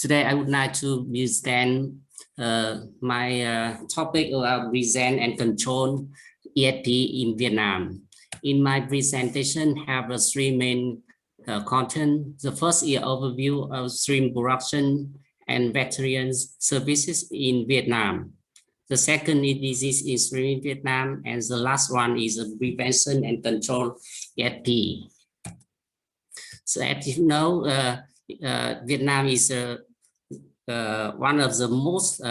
Today, I would like to present my topic about present and control EHP in Vietnam. In my presentation, have three main content. The first is overview of shrimp production and veterinary services in Vietnam. The second is disease in shrimp in Vietnam, and the last one is prevention and control EHP. So as you know, Vietnam is one of the most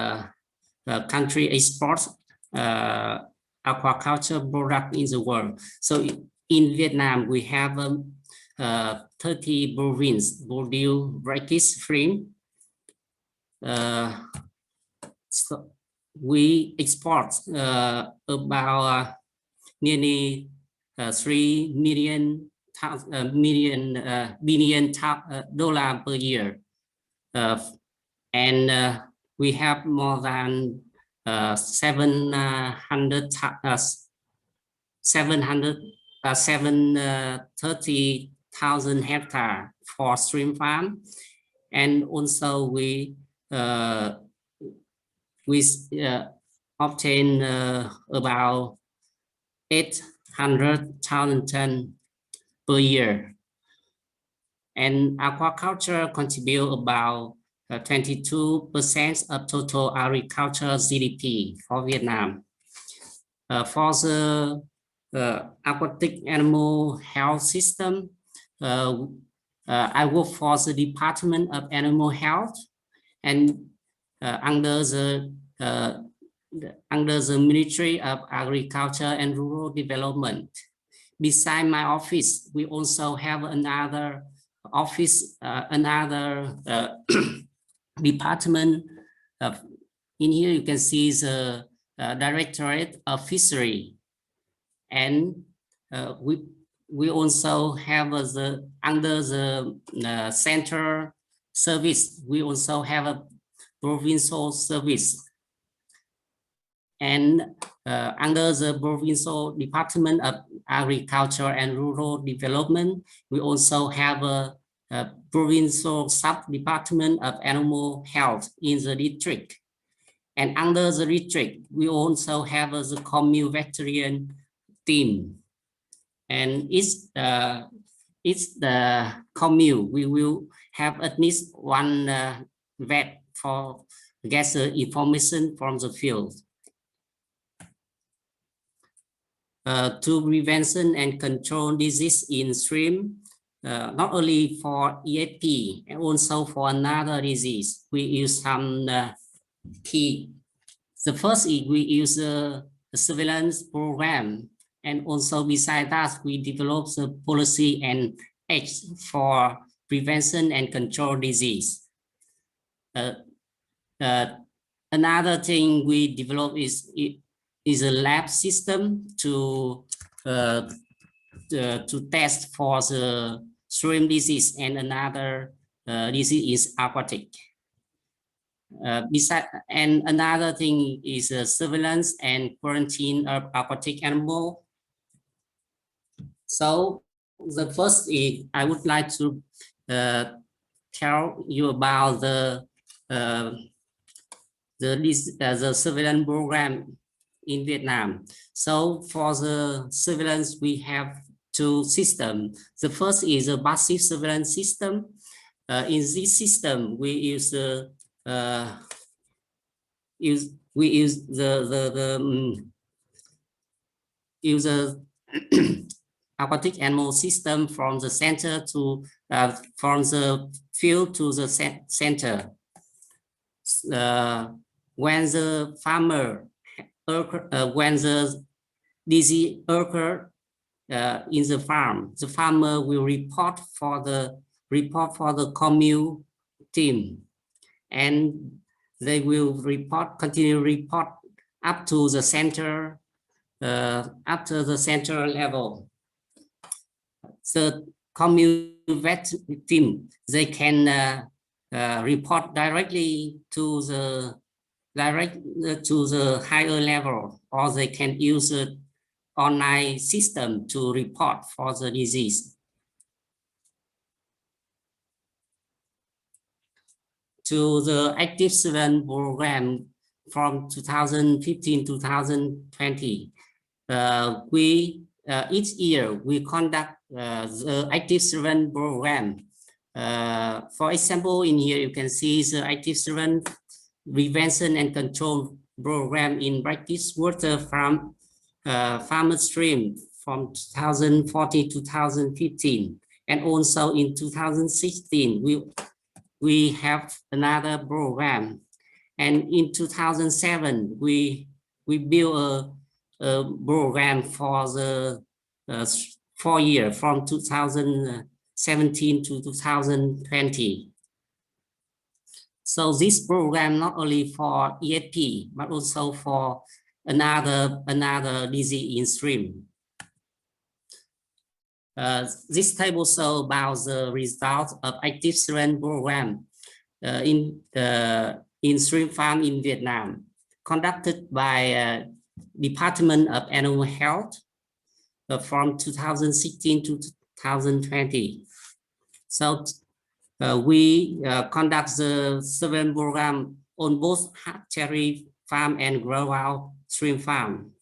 country exports aquaculture product in the world. So in Vietnam, we have 30 provinces produce brackish shrimp. So we export about nearly 3 billion dollars per year. And we have more than 730,000 hectares for shrimp farm, and also we obtain about 800,000 tons per year. And aquaculture contribute about 22% of total agricultural GDP for Vietnam. For the aquatic animal health system, I work for the Department of Animal Health, and under the Ministry of Agriculture and Rural Development. Beside my office, we also have another office, department. In here you can see the Directorate of Fishery, and we also have under the Central Service, we also have a provincial service, and under the Provincial Department of Agriculture and Rural Development, we also have a provincial sub-department of animal health in the district. And under the district, we also have the commune veterinarian team. And it's the commune, we will have at least one vet for get the information from the field. To prevention and control disease in shrimp, not only for EHP and also for another disease, we use some key. The first is we use a surveillance program, and also beside that, we develop the policy and acts for prevention and control disease. Another thing we develop is a lab system to test for the shrimp disease, and another disease is aquatic. And another thing is surveillance and quarantine of aquatic animal. So the first is I would like to tell you about the surveillance program in Vietnam. So for the surveillance, we have two systems. The first is a passive surveillance system. In this system, we use the aquatic animal system from the center to from the field to the center. When the farmer when the disease occurs in the farmer will report for the commune team, and they will continue report up to the center, after the central level. The commune vet team, they can report directly to the higher level, or they can use an online system to report for the disease. to the Active 7 program from 2015 to 2020. Each year we conduct the Active 7 program. For example, in here you can see the Active 7 prevention and control program in brackish water from farmer stream from 2014 to 2015, and also in 2016 we have another program, and in 2007 we built a program for the 4 years from 2017 to 2020. So this program not only for EHP but also for another disease in stream. This table shows about the results of Active 7 program in stream farm in Vietnam, conducted by Department of Animal Health from 2016 to 2020. So we conduct the 7 program on both hatchery farm and grow-out stream farm,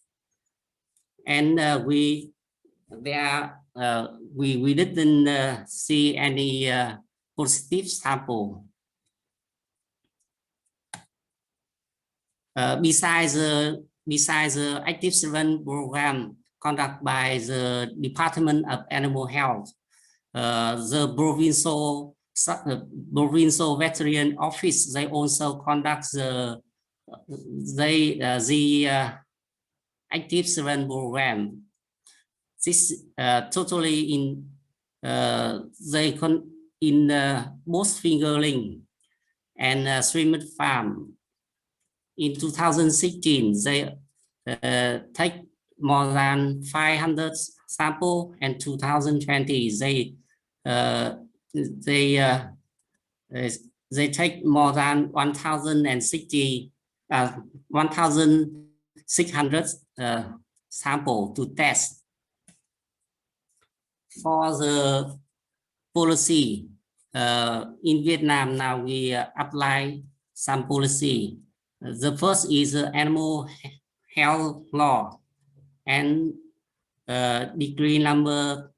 and we didn't see any positive sample. Besides the Active 7 program conducted by the Department of Animal Health, the provincial veterinary office, they also conduct the Active 7 program. This totally in both fingerling and streamer farm. In 2016, they take more than 500 samples, and 2020 they take more than 1,600 samples to test. For the policy in Vietnam, now we apply some policy. The first is the animal health law, and decree number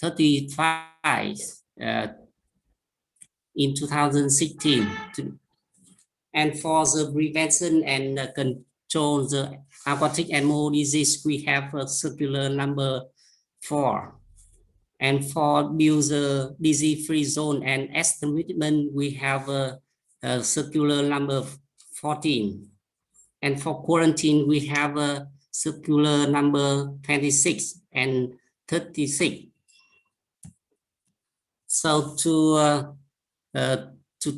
35 in 2016. And for the prevention and control the aquatic animal disease, we have a circular number 4. And for build the disease-free zone and estimation, we have a circular number 14. And for quarantine, we have a circular number 26 and 36. So to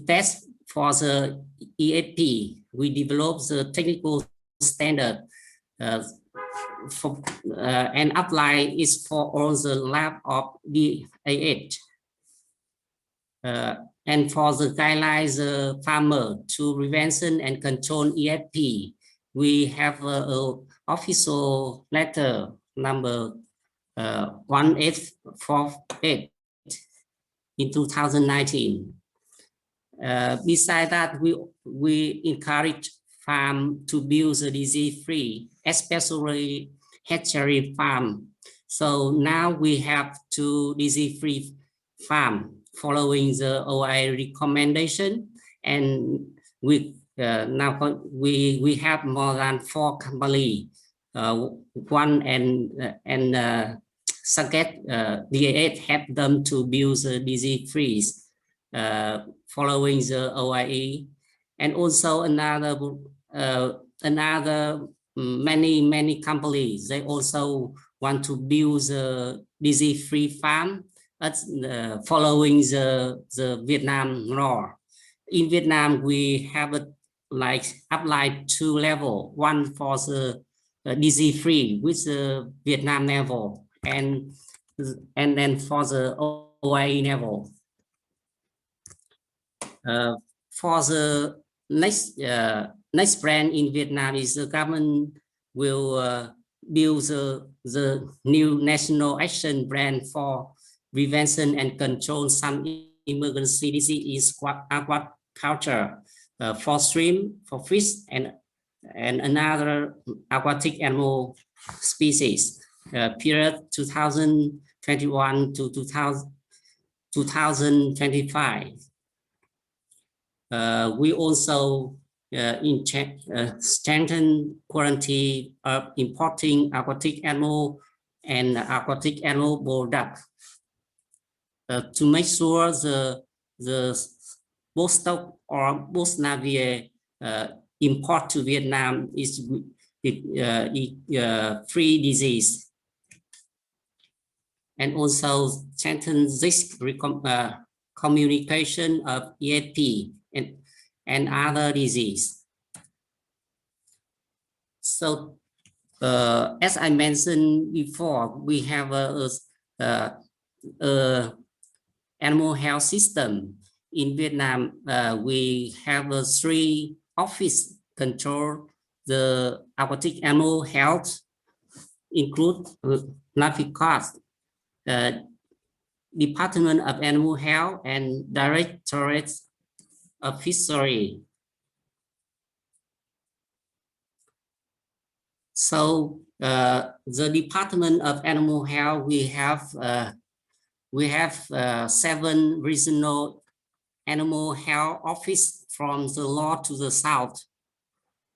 test for the EHP, we developed the technical standard and apply it for all the lab of DAH. And for the guidelines farmer to prevention and control EHP, we have a official letter number 1848 in 2019. Besides that, we encourage farm to build a disease-free, especially hatchery farm. So now we have 2 disease-free farm following the OIA recommendation, and we now we have more than 4 companies. One and Saget DAH help them to build the disease-free following the OIE, and also another many companies, they also want to build the disease-free farm following the Vietnam law. In Vietnam, we have applied 2 levels, one for the disease-free with the Vietnam level, and then for the OIE level. For the next plan in Vietnam is the government will build the new national action plan for prevention and control some emergency disease in culture for shrimp, for fish, and another aquatic animal species. Period 2021 to 2025. We also strengthen quality of importing aquatic animal and aquatic animal product to make sure the Bostock or Bosnavier import to Vietnam is free disease, and also strengthen this communication of EHP and other disease. So, as I mentioned before, we have a animal health system. In Vietnam, we have 3 offices control the aquatic animal health, include NAFICOS, Department of Animal Health, and Directorate of Fishery. So the Department of Animal Health, we have 7 regional animal health office from the north to the south,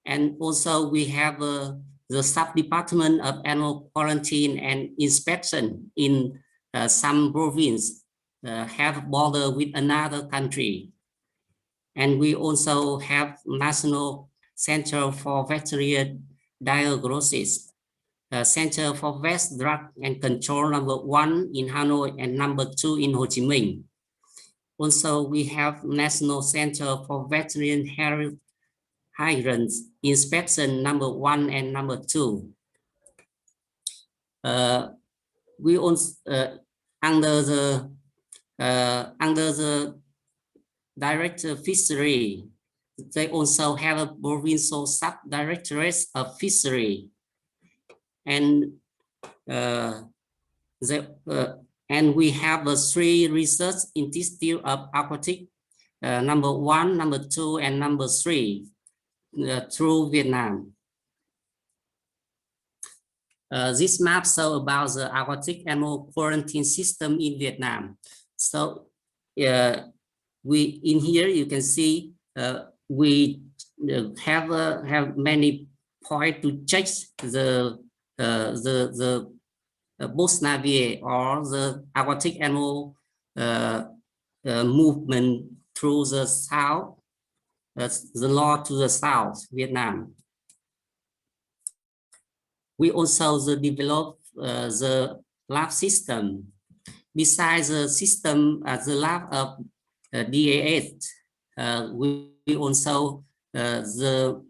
and also we have the sub-department of animal quarantine and inspection in some province have border with another country, and we also have National Center for Veterinary Diagnosis, Center for Vets Drug and Control #1 in Hanoi and #2 in Ho Chi Minh. Also, we have National Center for Veterinary Hygiene Inspection #1 and #2. We also under the Director of Fishery, they also have a provincial sub-directorate of fishery, and and we have 3 research institutes of aquatic, #1, #2, and #3 through Vietnam. This map shows about the aquatic animal quarantine system in Vietnam. So in here you can see we have many points to check the Bosnavier or the aquatic animal movement through the south, the north to the south Vietnam. We also develop the lab system. Besides the system at the lab of DAS, we also the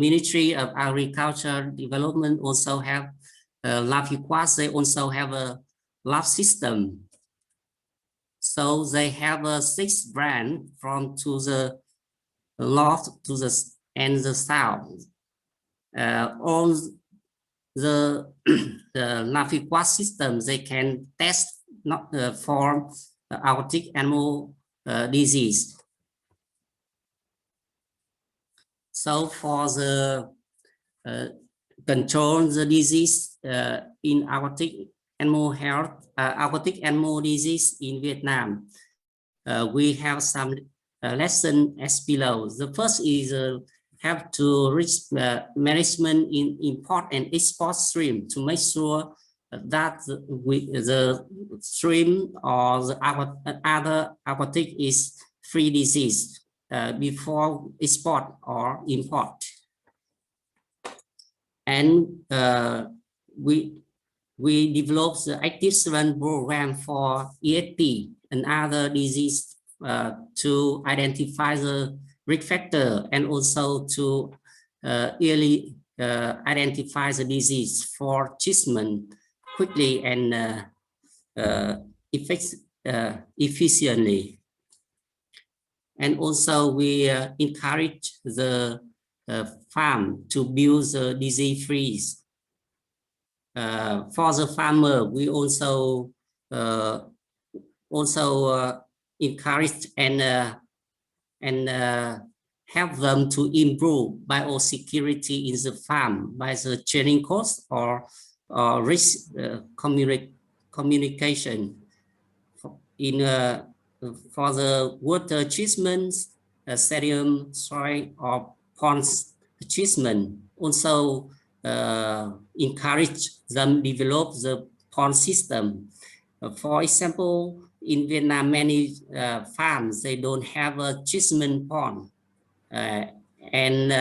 Ministry of Agriculture Development also have NAFICOS. They also have a lab system. So they have 6 brands from to the north to the and the south. On the NAFICOS system, they can test not for aquatic animal disease. So for the control the disease in aquatic animal health, aquatic animal disease in Vietnam, we have some lesson as below. The first is have to reach management in import and export stream to make sure that the stream or the other aquatic is free disease before export or import. And we developed the active surveillance program for EHP and other disease to identify the risk factor and also to early identify the disease for treatment quickly and efficiently. And also we encourage the farm to build the disease freeze. For the farmer, we also encourage and help them to improve biosecurity in the farm by the training course or risk communication. In for the water treatment, stadium, soil, or ponds treatment, also encourage them develop the pond system. For example, in Vietnam, many farms, they don't have a treatment pond, and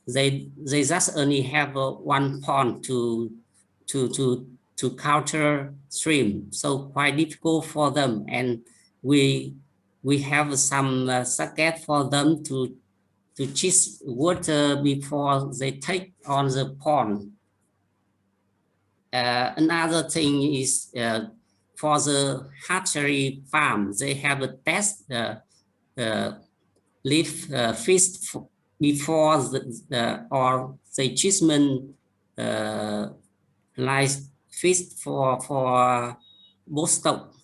they just only have one pond to counter stream, so quite difficult for them. And we have some circuit for them to treat water before they take on the pond. Another thing is for the hatchery farm, they have a test leave fish before or the treatment like fish for both stock.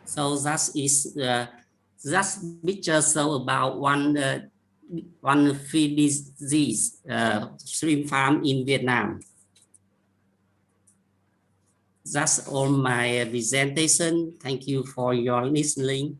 So that is that picture so about one feed disease shrimp farm in Vietnam. That's all my presentation. Thank you for your listening.